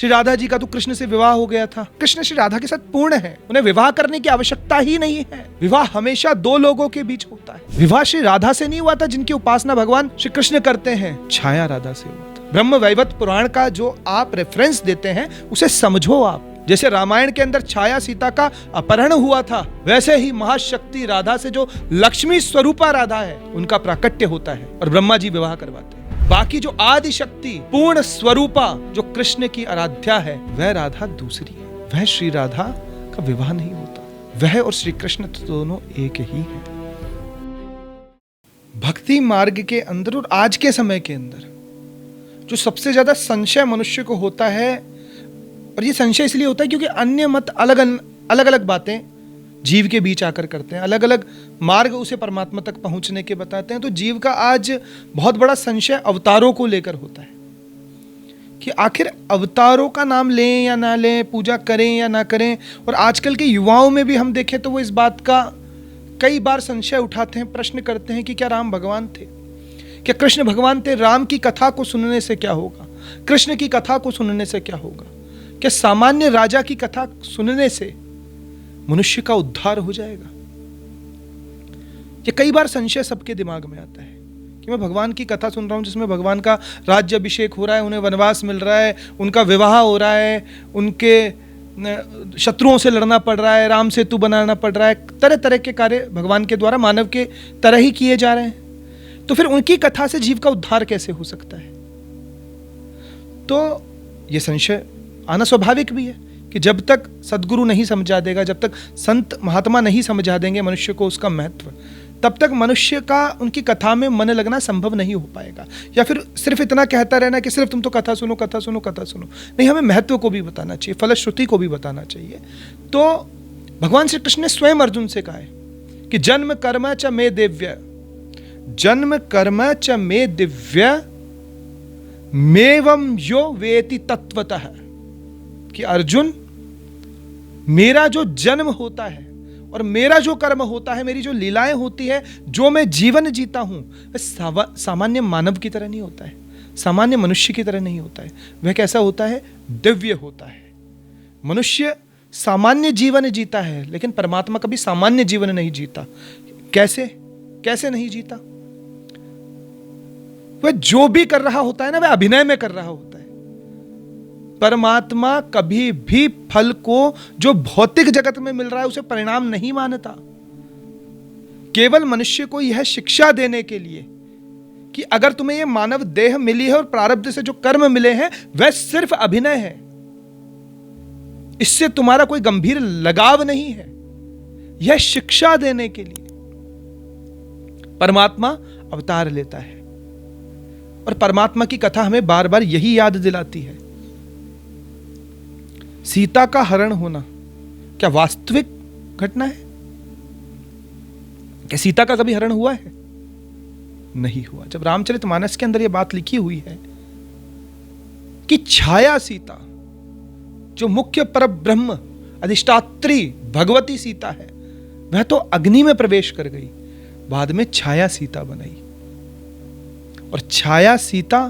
श्री राधा जी का तो कृष्ण से विवाह हो गया था। कृष्ण श्री राधा के साथ पूर्ण है, उन्हें विवाह करने की आवश्यकता ही नहीं है। विवाह हमेशा दो लोगों के बीच होता है। विवाह श्री राधा से नहीं हुआ था जिनकी उपासना भगवान श्री कृष्ण करते हैं, छाया राधा से हुआ था। ब्रह्म वैवर्त पुराण का जो आप रेफरेंस देते हैं उसे समझो आप। जैसे रामायण के अंदर छाया सीता का अपहरण हुआ था, वैसे ही महाशक्ति राधा से जो लक्ष्मी स्वरूपा राधा है उनका प्राकट्य होता है और ब्रह्मा जी विवाह करवाते हैं। बाकी जो आदि शक्ति पूर्ण स्वरूपा जो कृष्ण की आराध्या है वह राधा दूसरी है, वह श्री राधा का विवाह नहीं होता। वह और श्री कृष्ण तो दोनों एक ही है। भक्ति मार्ग के अंदर और आज के समय के अंदर जो सबसे ज्यादा संशय मनुष्य को होता है, और ये संशय इसलिए होता है क्योंकि अन्य मत अलग अलग बातें जीव के बीच आकर करते हैं, अलग अलग मार्ग उसे परमात्मा तक पहुंचने के बताते हैं। तो जीव का आज बहुत बड़ा संशय अवतारों को लेकर होता है कि आखिर अवतारों का नाम लें या ना लें, पूजा करें या ना करें। और आजकल के युवाओं में भी हम देखें तो वो इस बात का कई बार संशय उठाते हैं, प्रश्न करते हैं कि क्या राम भगवान थे, क्या कृष्ण भगवान थे? राम की कथा को सुनने से क्या होगा, कृष्ण की कथा को सुनने से क्या होगा, क्या सामान्य राजा की कथा सुनने से मनुष्य का उद्धार हो जाएगा? ये कई बार संशय सबके दिमाग में आता है कि मैं भगवान की कथा सुन रहा हूं जिसमें भगवान का राज्य अभिषेक हो रहा है, उन्हें वनवास मिल रहा है, उनका विवाह हो रहा है, उनके शत्रुओं से लड़ना पड़ रहा है, राम सेतु बनाना पड़ रहा है, तरह तरह के कार्य भगवान के द्वारा मानव के तरह ही किए जा रहे हैं। तो फिर उनकी कथा से जीव का उद्धार कैसे हो सकता है? तो यह संशय आना स्वाभाविक भी है कि जब तक सदगुरु नहीं समझा देगा, जब तक संत महात्मा नहीं समझा देंगे मनुष्य को उसका महत्व, तब तक मनुष्य का उनकी कथा में मन लगना संभव नहीं हो पाएगा। या फिर सिर्फ इतना कहता रहना कि सिर्फ तुम तो कथा सुनो कथा सुनो कथा सुनो, नहीं, हमें महत्व को भी बताना चाहिए, फलश्रुति को भी बताना चाहिए। तो भगवान श्री कृष्ण ने स्वयं अर्जुन से कहा है कि जन्म कर्म च मे दिव्य, जन्म कर्म च मे दिव्य मेवं यो वेति तत्वतः, कि अर्जुन मेरा जो जन्म होता है और मेरा जो कर्म होता है, मेरी जो लीलाएं होती है, जो मैं जीवन जीता हूं, वह सामान्य मानव की तरह नहीं होता है, सामान्य मनुष्य की तरह नहीं होता है। वह कैसा होता है? दिव्य होता है। मनुष्य सामान्य जीवन जीता है लेकिन परमात्मा कभी सामान्य जीवन नहीं जीता। कैसे कैसे नहीं जीता? वह जो भी कर रहा होता है ना, वह अभिनय में कर रहा होता है। परमात्मा कभी भी फल को जो भौतिक जगत में मिल रहा है उसे परिणाम नहीं मानता। केवल मनुष्य को यह शिक्षा देने के लिए कि अगर तुम्हें यह मानव देह मिली है और प्रारब्ध से जो कर्म मिले हैं वह सिर्फ अभिनय है, इससे तुम्हारा कोई गंभीर लगाव नहीं है। यह शिक्षा देने के लिए परमात्मा अवतार लेता है। और परमात्मा की कथा हमें बार बार यही याद दिलाती है। सीता का हरण होना क्या वास्तविक घटना है? क्या सीता का कभी हरण हुआ है? नहीं हुआ। जब रामचरितमानस के अंदर यह बात लिखी हुई है कि छाया सीता जो मुख्य परब्रह्म अधिष्ठात्री भगवती सीता है, वह तो अग्नि में प्रवेश कर गई, बाद में छाया सीता बनाई और छाया सीता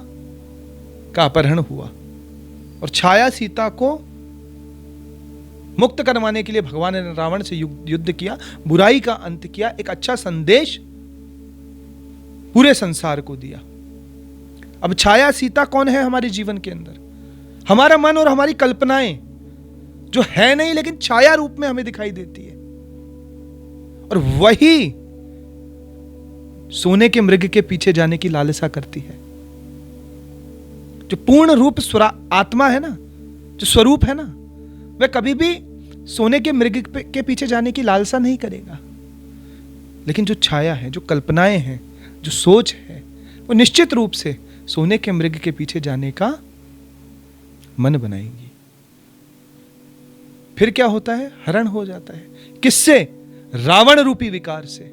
का अपहरण हुआ और छाया सीता को मुक्त करवाने के लिए भगवान ने रावण से युद्ध किया, बुराई का अंत किया, एक अच्छा संदेश पूरे संसार को दिया। अब छाया सीता कौन है हमारे जीवन के अंदर? हमारा मन और हमारी कल्पनाएं जो है नहीं लेकिन छाया रूप में हमें दिखाई देती है। और वही सोने के मृग के पीछे जाने की लालसा करती है। जो पूर्ण रूप आत्मा है ना, जो स्वरूप है ना, वह कभी भी सोने के मृग के पीछे जाने की लालसा नहीं करेगा। लेकिन जो छाया है, जो कल्पनाएं हैं, जो सोच है, वो निश्चित रूप से सोने के मृग के पीछे जाने का मन बनाएंगी। फिर क्या होता है? हरण हो जाता है। किससे? रावण रूपी विकार से।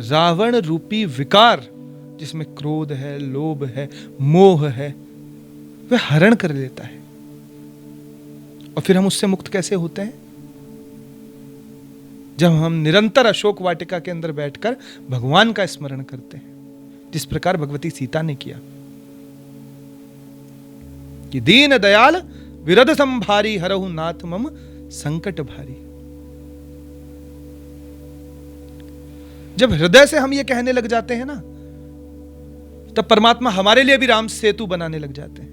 रावण रूपी विकार जिसमें क्रोध है, लोभ है, मोह है, वह हरण कर लेता है। और फिर हम उससे मुक्त कैसे होते हैं? जब हम निरंतर अशोक वाटिका के अंदर बैठकर भगवान का स्मरण करते हैं, जिस प्रकार भगवती सीता ने किया। कि दीन दयाल विरद संभारी हरहु नाथ मम संकट भारी। जब हृदय से हम ये कहने लग जाते हैं ना, तब परमात्मा हमारे लिए भी राम सेतु बनाने लग जाते हैं।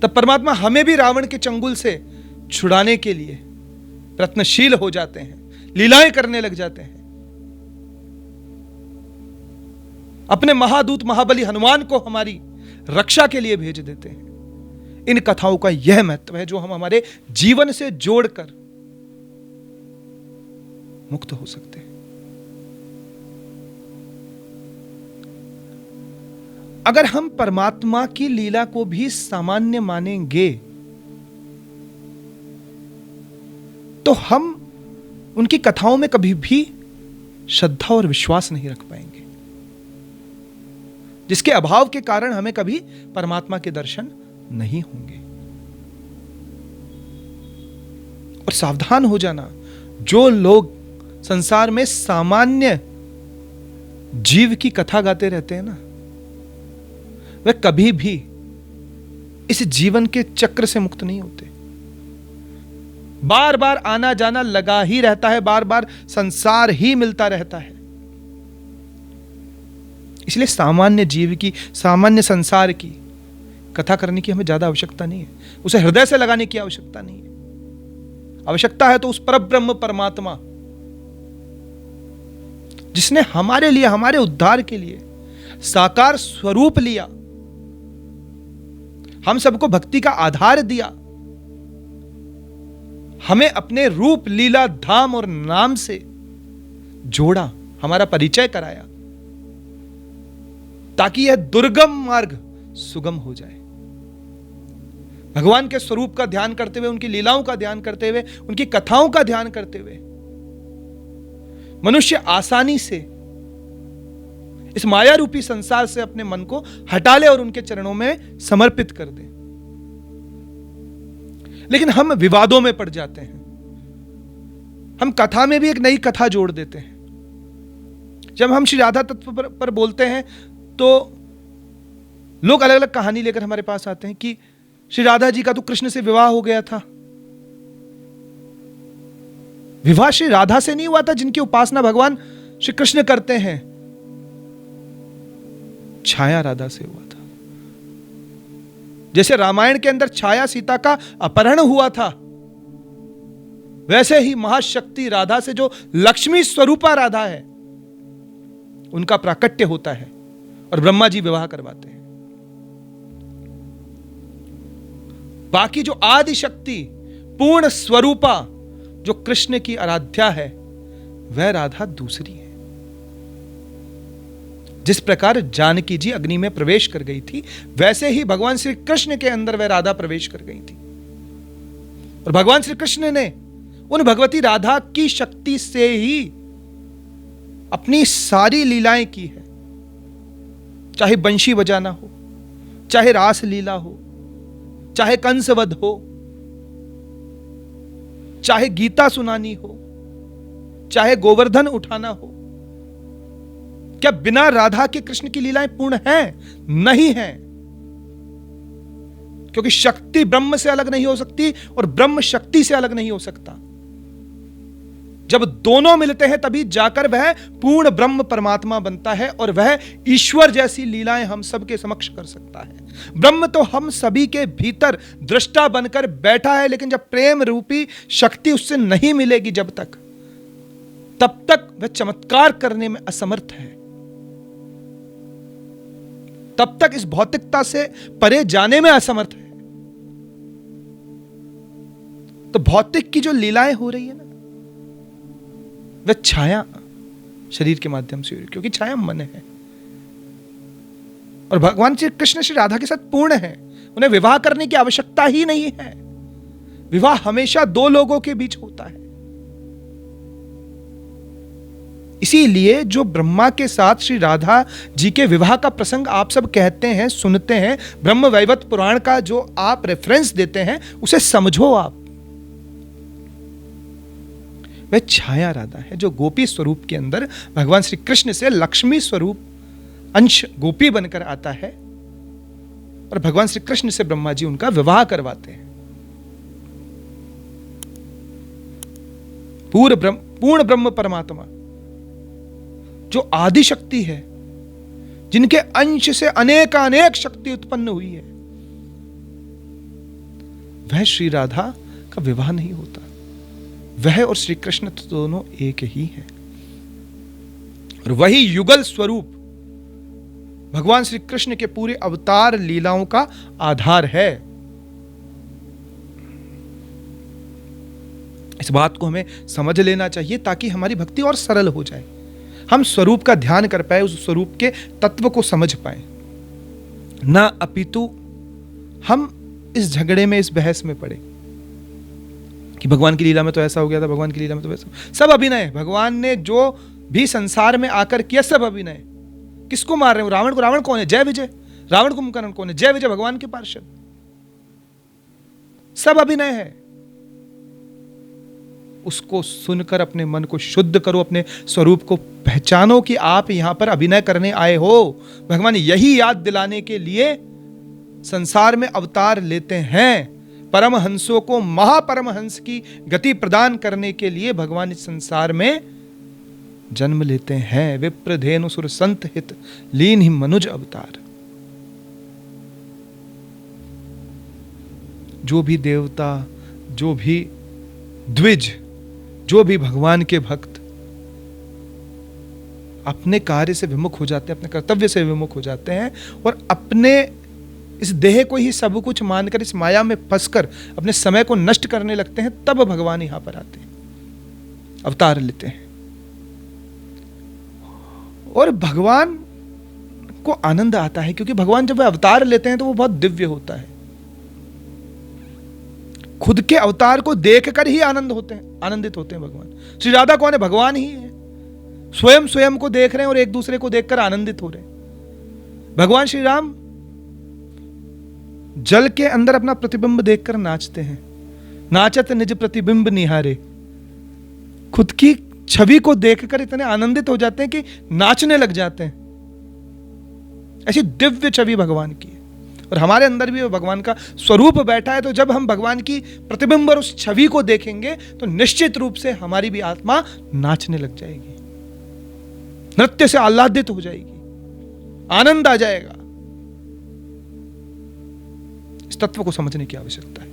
तब परमात्मा हमें भी रावण के चंगुल से छुड़ाने के लिए प्रयत्नशील हो जाते हैं, लीलाएं करने लग जाते हैं। अपने महादूत महाबली हनुमान को हमारी रक्षा के लिए भेज देते हैं। इन कथाओं का यह महत्व है जो हम हमारे जीवन से जोड़कर मुक्त हो सकते हैं। अगर हम परमात्मा की लीला को भी सामान्य मानेंगे तो हम उनकी कथाओं में कभी भी श्रद्धा और विश्वास नहीं रख पाएंगे, जिसके अभाव के कारण हमें कभी परमात्मा के दर्शन नहीं होंगे। और सावधान हो जाना, जो लोग संसार में सामान्य जीव की कथा गाते रहते हैं ना, वे कभी भी इस जीवन के चक्र से मुक्त नहीं होते। बार बार आना जाना लगा ही रहता है, बार बार संसार ही मिलता रहता है। इसलिए सामान्य जीव की, सामान्य संसार की कथा करने की हमें ज्यादा आवश्यकता नहीं है, उसे हृदय से लगाने की आवश्यकता नहीं है। आवश्यकता है तो उस परब्रह्म परमात्मा जिसने हमारे लिए, हमारे उद्धार के लिए साकार स्वरूप लिया, हम सबको भक्ति का आधार दिया, हमें अपने रूप लीला धाम और नाम से जोड़ा, हमारा परिचय कराया, ताकि यह दुर्गम मार्ग सुगम हो जाए। भगवान के स्वरूप का ध्यान करते हुए, उनकी लीलाओं का ध्यान करते हुए, उनकी कथाओं का ध्यान करते हुए मनुष्य आसानी से इस माया रूपी संसार से अपने मन को हटा ले और उनके चरणों में समर्पित कर दे। लेकिन हम विवादों में पड़ जाते हैं, हम कथा में भी एक नई कथा जोड़ देते हैं। जब हम श्री राधा तत्व पर बोलते हैं तो लोग अलग अलग कहानी लेकर हमारे पास आते हैं कि श्री राधा जी का तो कृष्ण से विवाह हो गया था। विवाह श्री राधा से नहीं हुआ था जिनकी उपासना भगवान श्री कृष्ण करते हैं, छाया राधा से हुआ था। जैसे रामायण के अंदर छाया सीता का अपहरण हुआ था, वैसे ही महाशक्ति राधा से, जो लक्ष्मी स्वरूपा राधा है, उनका प्राकट्य होता है और ब्रह्मा जी विवाह करवाते हैं। बाकी जो आदि शक्ति पूर्ण स्वरूपा जो कृष्ण की आराध्या है, वह राधा दूसरी है। जिस प्रकार जानकी जी अग्नि में प्रवेश कर गई थी, वैसे ही भगवान श्री कृष्ण के अंदर वह राधा प्रवेश कर गई थी। और भगवान श्री कृष्ण ने उन भगवती राधा की शक्ति से ही अपनी सारी लीलाएं की है। चाहे बंशी बजाना हो, चाहे रास लीला हो, चाहे कंसवध हो, चाहे गीता सुनानी हो, चाहे गोवर्धन उठाना हो। क्या बिना राधा के कृष्ण की लीलाएं पूर्ण हैं? नहीं है, क्योंकि शक्ति ब्रह्म से अलग नहीं हो सकती और ब्रह्म शक्ति से अलग नहीं हो सकता। जब दोनों मिलते हैं तभी जाकर वह पूर्ण ब्रह्म परमात्मा बनता है और वह ईश्वर जैसी लीलाएं हम सबके समक्ष कर सकता है। ब्रह्म तो हम सभी के भीतर दृष्टा बनकर बैठा है, लेकिन जब प्रेम रूपी शक्ति उससे नहीं मिलेगी जब तक, तब तक वह चमत्कार करने में असमर्थ है। तब तक इस भौतिकता से परे जाने में असमर्थ है। तो भौतिक की जो लीलाएं हो रही है ना, वह छाया शरीर के माध्यम से, क्योंकि छाया मन है। और भगवान श्री कृष्ण श्री राधा के साथ पूर्ण है, उन्हें विवाह करने की आवश्यकता ही नहीं है। विवाह हमेशा दो लोगों के बीच होता है। इसीलिए जो ब्रह्मा के साथ श्री राधा जी के विवाह का प्रसंग आप सब कहते हैं, सुनते हैं, ब्रह्म वैवर्त पुराण का जो आप रेफरेंस देते हैं, उसे समझो आप। वह छाया राधा है जो गोपी स्वरूप के अंदर भगवान श्री कृष्ण से लक्ष्मी स्वरूप अंश गोपी बनकर आता है और भगवान श्री कृष्ण से ब्रह्मा जी उनका विवाह करवाते हैं। पूर्ण ब्रह्म परमात्मा जो आदि शक्ति है, जिनके अंश से अनेकानेक शक्ति उत्पन्न हुई है, वह श्री राधा का विवाह नहीं होता। वह और श्री कृष्ण तो दोनों एक ही हैं, और वही युगल स्वरूप भगवान श्री कृष्ण के पूरे अवतार लीलाओं का आधार है। इस बात को हमें समझ लेना चाहिए ताकि हमारी भक्ति और सरल हो जाए, हम स्वरूप का ध्यान कर पाए, उस स्वरूप के तत्व को समझ पाए, ना अपितु हम इस झगड़े में, इस बहस में पड़े कि भगवान की लीला में तो ऐसा हो गया था, भगवान की लीला में तो वैसा। सब अभिनय, भगवान ने जो भी संसार में आकर किया सब अभिनय। किसको मार रहे हो? रावण को। रावण कौन है? जय विजय। रावण कुंभकर्ण कौन है? जय विजय भगवान के पार्षद। सब अभिनय है। उसको सुनकर अपने मन को शुद्ध करो, अपने स्वरूप को पहचानो कि आप यहां पर अभिनय करने आए हो। भगवान यही याद दिलाने के लिए संसार में अवतार लेते हैं। परमहंसों को महापरमहंस की गति प्रदान करने के लिए भगवान इस संसार में जन्म लेते हैं। विप्रधेनु सुर संत हित लीन ही मनुज अवतार। जो भी देवता, जो भी द्विज, जो भी भगवान के भक्त अपने कार्य से विमुख हो जाते हैं, अपने कर्तव्य से विमुख हो जाते हैं और अपने इस देह को ही सब कुछ मानकर इस माया में फंसकर अपने समय को नष्ट करने लगते हैं, तब भगवान यहां पर आते हैं, अवतार लेते हैं। और भगवान को आनंद आता है क्योंकि भगवान जब वे अवतार लेते हैं तो वो बहुत दिव्य होता है। खुद के अवतार को देखकर ही आनंदित होते हैं भगवान। श्री राधा कौन है? भगवान ही है। स्वयं को देख रहे हैं और एक दूसरे को देखकर आनंदित हो रहे हैं। भगवान श्री राम जल के अंदर अपना प्रतिबिंब देखकर नाचते हैं। नाचत निज प्रतिबिंब निहारे। खुद की छवि को देखकर इतने आनंदित हो जाते हैं कि नाचने लग जाते हैं। ऐसी दिव्य छवि भगवान की है और हमारे अंदर भी भगवान का स्वरूप बैठा है। तो जब हम भगवान की प्रतिबिंब और उस छवि को देखेंगे तो निश्चित रूप से हमारी भी आत्मा नाचने लग जाएगी, नृत्य से आह्लादित हो जाएगी, आनंद आ जाएगा। इस तत्व को समझने की आवश्यकता है।